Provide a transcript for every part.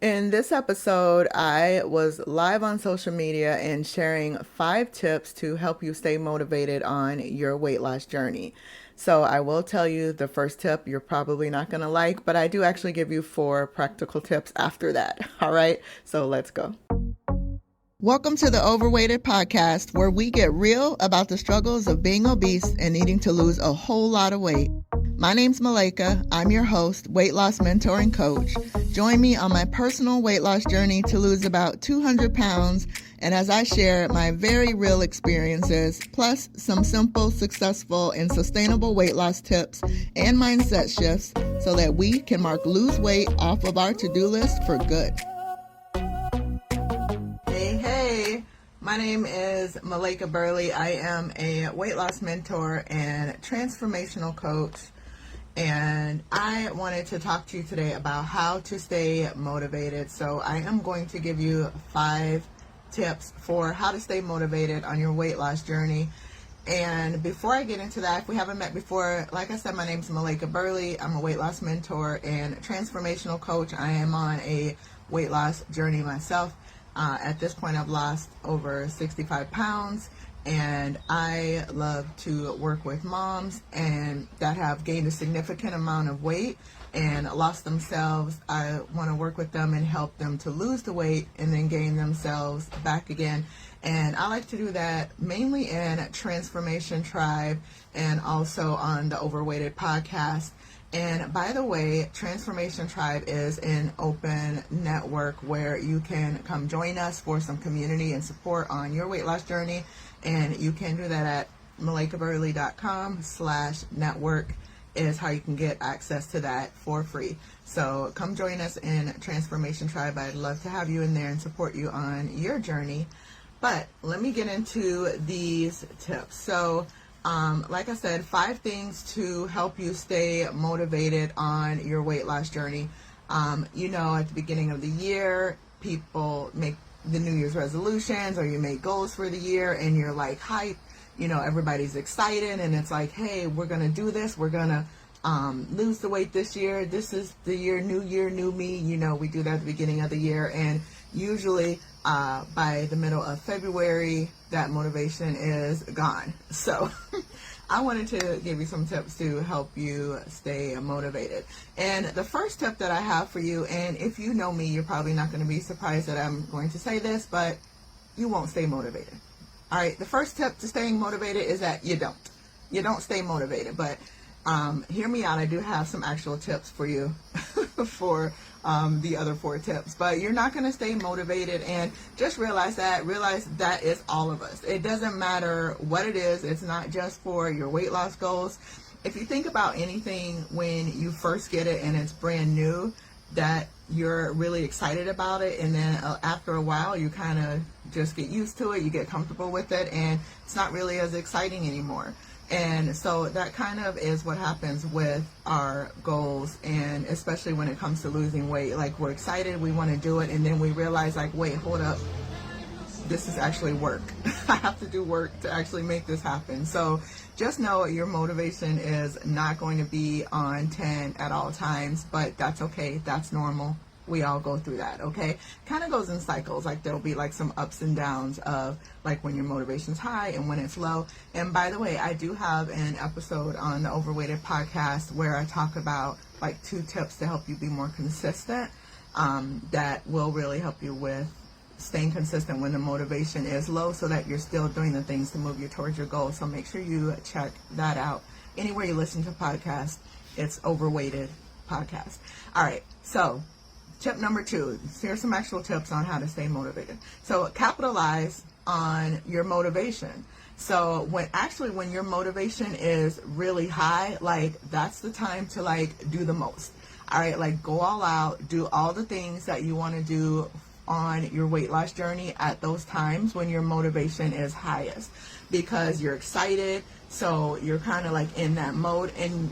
In this episode, I was live on social media and sharing 5 tips to help you stay motivated on your weight loss journey. So, I will tell you the first tip you're probably not going to like, but I do actually give you 4 practical tips after that. All right, so let's go. Welcome to the Overweighted Podcast, where we get real about the struggles of being obese and needing to lose a whole lot of weight. My name's Malaika. I'm your host, weight loss mentor and coach. Join me on my personal weight loss journey to lose about 200 pounds, and as I share my very real experiences, plus some simple, successful, and sustainable weight loss tips and mindset shifts so that we can mark lose weight off of our to-do list for good. Hey, my name is Malaika Burley. I am a weight loss mentor and transformational coach, and I wanted to talk to you today about how to stay motivated. So I am going to give you 5 tips for how to stay motivated on your weight loss journey. And before I get into that, if we haven't met before, like I said, my name is Malaika Burley. I'm a weight loss mentor and transformational coach. I am on a weight loss journey myself. At this point, I've lost over 65 pounds, and I love to work with moms and that have gained a significant amount of weight and lost themselves. I want to work with them and help them to lose the weight and then gain themselves back again. And I like to do that mainly in Transformation Tribe and also on the Overweighted podcast. And by the way, Transformation Tribe is an open network where you can come join us for some community and support on your weight loss journey. And you can do that at malaikaburley.com/network is how you can get access to that for free. So come join us in Transformation Tribe. I'd love to have you in there and support you on your journey. But let me get into these tips. So like I said, 5 things to help you stay motivated on your weight loss journey. At the beginning of the year, people make the New Year's resolutions or you make goals for the year and you're like hype, everybody's excited and it's like, hey, we're going to do this. We're going to lose the weight this year. This is the year, new me. We do that at the beginning of the year, and usually by the middle of February, that motivation is gone. So I wanted to give you some tips to help you stay motivated. And the first tip that I have for you, and if you know me, you're probably not going to be surprised that I'm going to say this, but you won't stay motivated. All right, the first tip to staying motivated is that you don't stay motivated. But hear me out. I do have some actual tips for you for the other 4 tips, but you're not going to stay motivated, and just realize that is all of us. It doesn't matter what it is. It's not just for your weight loss goals. If you think about anything when you first get it and it's brand new, that you're really excited about it, and then after a while you kind of just get used to it, you get comfortable with it, and it's not really as exciting anymore. And so that kind of is what happens with our goals, and especially when it comes to losing weight. Like, we're excited, we want to do it, and then we realize, like, wait, hold up, this is actually work. I have to do work to actually make this happen. So just know your motivation is not going to be on 10 at all times, but that's okay. That's normal. We all go through that, okay? Kind of goes in cycles. Like, there'll be like some ups and downs of like when your motivation's high and when it's low. And by the way, I do have an episode on the Overweighted podcast where I talk about like 2 tips to help you be more consistent, that will really help you with staying consistent when the motivation is low, so that you're still doing the things to move you towards your goal. So make sure you check that out. Anywhere you listen to podcasts, it's Overweighted podcast. All right, so tip number 2, here's some actual tips on how to stay motivated. So capitalize on your motivation. So when your motivation is really high, like, that's the time to like do the most. All right, like, go all out, do all the things that you want to do on your weight loss journey at those times when your motivation is highest, because you're excited. So you're kind of like in that mode, and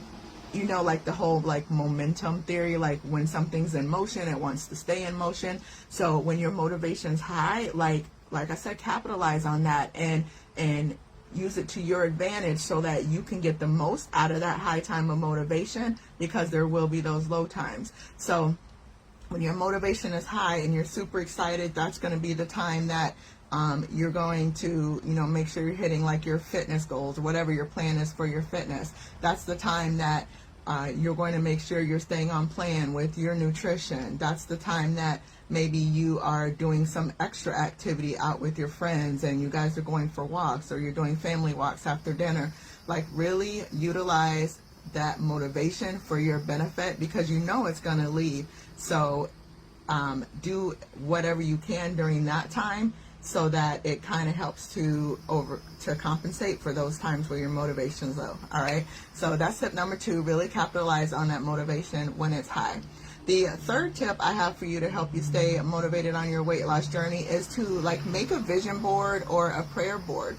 like the whole like momentum theory, like when something's in motion, it wants to stay in motion. So when your motivation's high, like I said, capitalize on that and use it to your advantage so that you can get the most out of that high time of motivation, because there will be those low times. So when your motivation is high and you're super excited, that's going to be the time that you're going to, make sure you're hitting like your fitness goals or whatever your plan is for your fitness. That's the time that you're going to make sure you're staying on plan with your nutrition. That's the time that maybe you are doing some extra activity out with your friends and you guys are going for walks, or you're doing family walks after dinner. Like, really utilize that motivation for your benefit, because it's going to leave. So do whatever you can during that time, so that it kind of helps to compensate for those times where your motivation's low. All right. So that's tip number 2. Really capitalize on that motivation when it's high. The third tip I have for you to help you stay motivated on your weight loss journey is to make a vision board or a prayer board.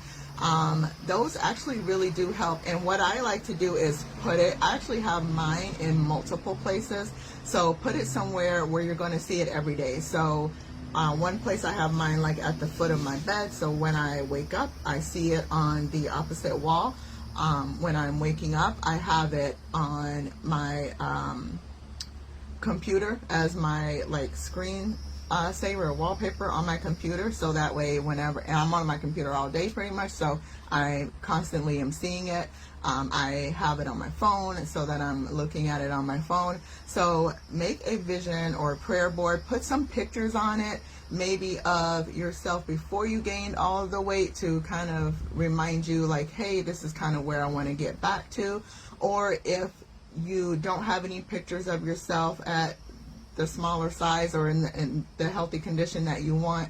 Those actually really do help. And what I like to do is I actually have mine in multiple places. So put it somewhere where you're going to see it every day. So one place I have mine at the foot of my bed. So when I wake up, I see it on the opposite wall. When I'm waking up, I have it on my computer as my screen saver or wallpaper on my computer, so that way whenever, and I'm on my computer all day pretty much, so I constantly am seeing it. I have it on my phone so that I'm looking at it on my phone. So make a vision or a prayer board, put some pictures on it, maybe of yourself before you gained all of the weight, to kind of remind you hey, this is kind of where I want to get back to. Or if you don't have any pictures of yourself at the smaller size or in the healthy condition that you want,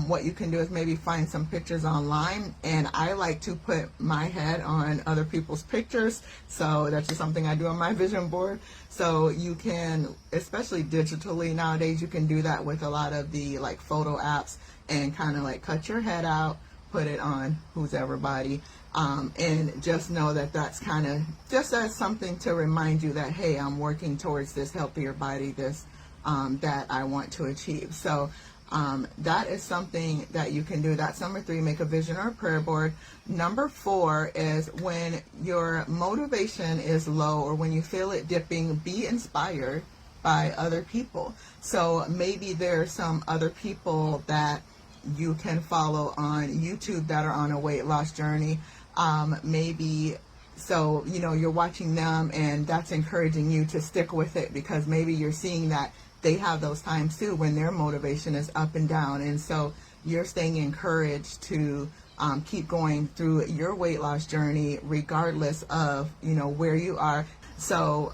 what you can do is maybe find some pictures online. And I like to put my head on other people's pictures, so that's just something I do on my vision board. So you can, especially digitally nowadays, you can do that with a lot of the photo apps, and kind of cut your head out, put it on who's everybody, and just know that that's kind of just as something to remind you that, hey, I'm working towards this healthier body, this that I want to achieve. So that is something that you can do. That's number 3, make a vision or a prayer board. Number 4 is when your motivation is low, or when you feel it dipping, be inspired by other people. So maybe there are some other people that you can follow on YouTube that are on a weight loss journey. So you're watching them, and that's encouraging you to stick with it, because maybe you're seeing that they have those times too when their motivation is up and down, and so you're staying encouraged to keep going through your weight loss journey regardless of where you are. So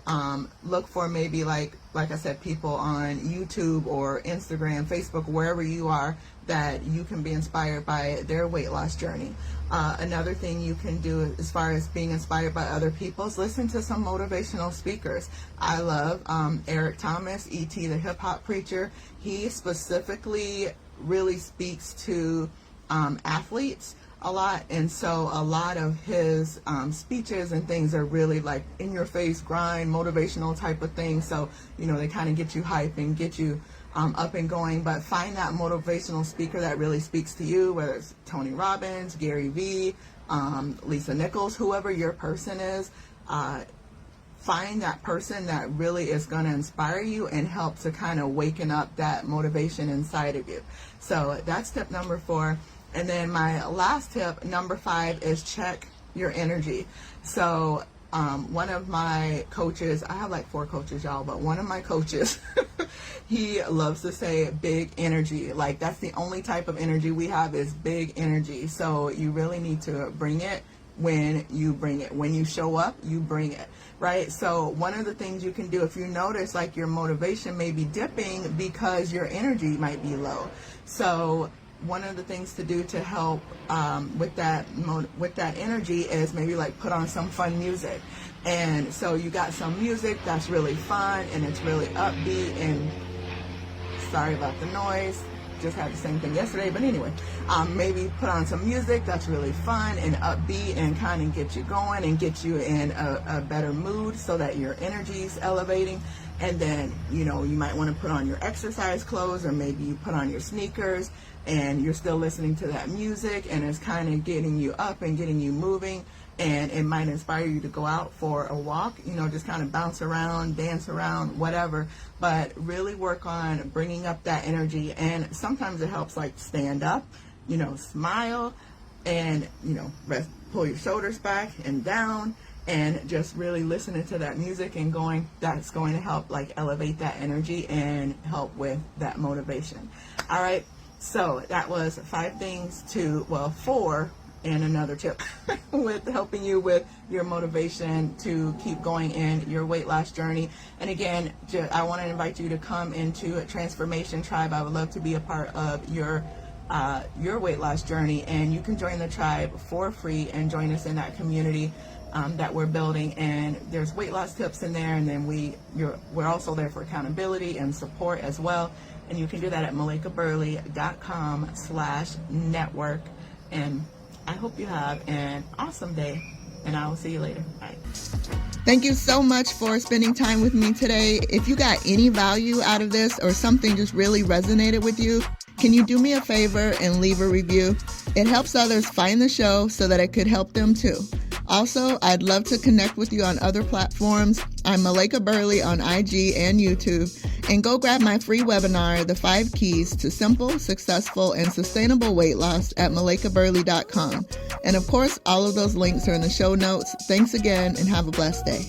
look for maybe like I said, people on YouTube or Instagram, Facebook, wherever you are, that you can be inspired by their weight loss journey. Another thing you can do as far as being inspired by other people is listen to some motivational speakers. I love Eric Thomas, E.T. the hip hop preacher. He specifically really speaks to athletes a lot, and so a lot of his speeches and things are really in your face, grind, motivational type of things. So they kind of get you hype and get you up and going. But find that motivational speaker that really speaks to you, whether it's Tony Robbins, Gary Vee, Lisa Nichols, whoever your person is. Find that person that really is going to inspire you and help to kind of waken up that motivation inside of you. So that's tip number 4. And then my last tip, number 5, is check your energy. So one of my coaches, I have 4 coaches, y'all, but one of my coaches, he loves to say big energy. That's the only type of energy we have, is big energy. So you really need to bring it when you bring it. When you show up, you bring it, right? So one of the things you can do, if you notice your motivation may be dipping because your energy might be low. So one of the things to do to help with that energy is maybe put on some fun music. And so you got some music that's really fun and it's really upbeat, and sorry about the noise, just had the same thing yesterday, but anyway, maybe put on some music that's really fun and upbeat and kind of get you going and get you in a better mood so that your energy is elevating. And then you might want to put on your exercise clothes, or maybe you put on your sneakers and you're still listening to that music, and it's kind of getting you up and getting you moving. and it might inspire you to go out for a walk, just kind of bounce around, dance around, whatever, but really work on bringing up that energy. And sometimes it helps, like, stand up, smile, and, pull your shoulders back and down, and just really listening to that music and that's going to help, like, elevate that energy and help with that motivation. All right, so that was 4 and another tip with helping you with your motivation to keep going in your weight loss journey. And again, I want to invite you to come into a Transformation Tribe. I would love to be a part of your weight loss journey, and you can join the tribe for free and join us in that community that we're building. And there's weight loss tips in there, and then we're also there for accountability and support as well. And you can do that at malaikaburley.com/network. And I hope you have an awesome day, and I will see you later. Bye. Thank you so much for spending time with me today. If you got any value out of this or something just really resonated with you, can you do me a favor and leave a review? It helps others find the show so that it could help them too. Also, I'd love to connect with you on other platforms. I'm Malaika Burley on IG and YouTube. And go grab my free webinar, The 5 Keys to Simple, Successful, and Sustainable Weight Loss at malaikaburley.com. And of course, all of those links are in the show notes. Thanks again, and have a blessed day.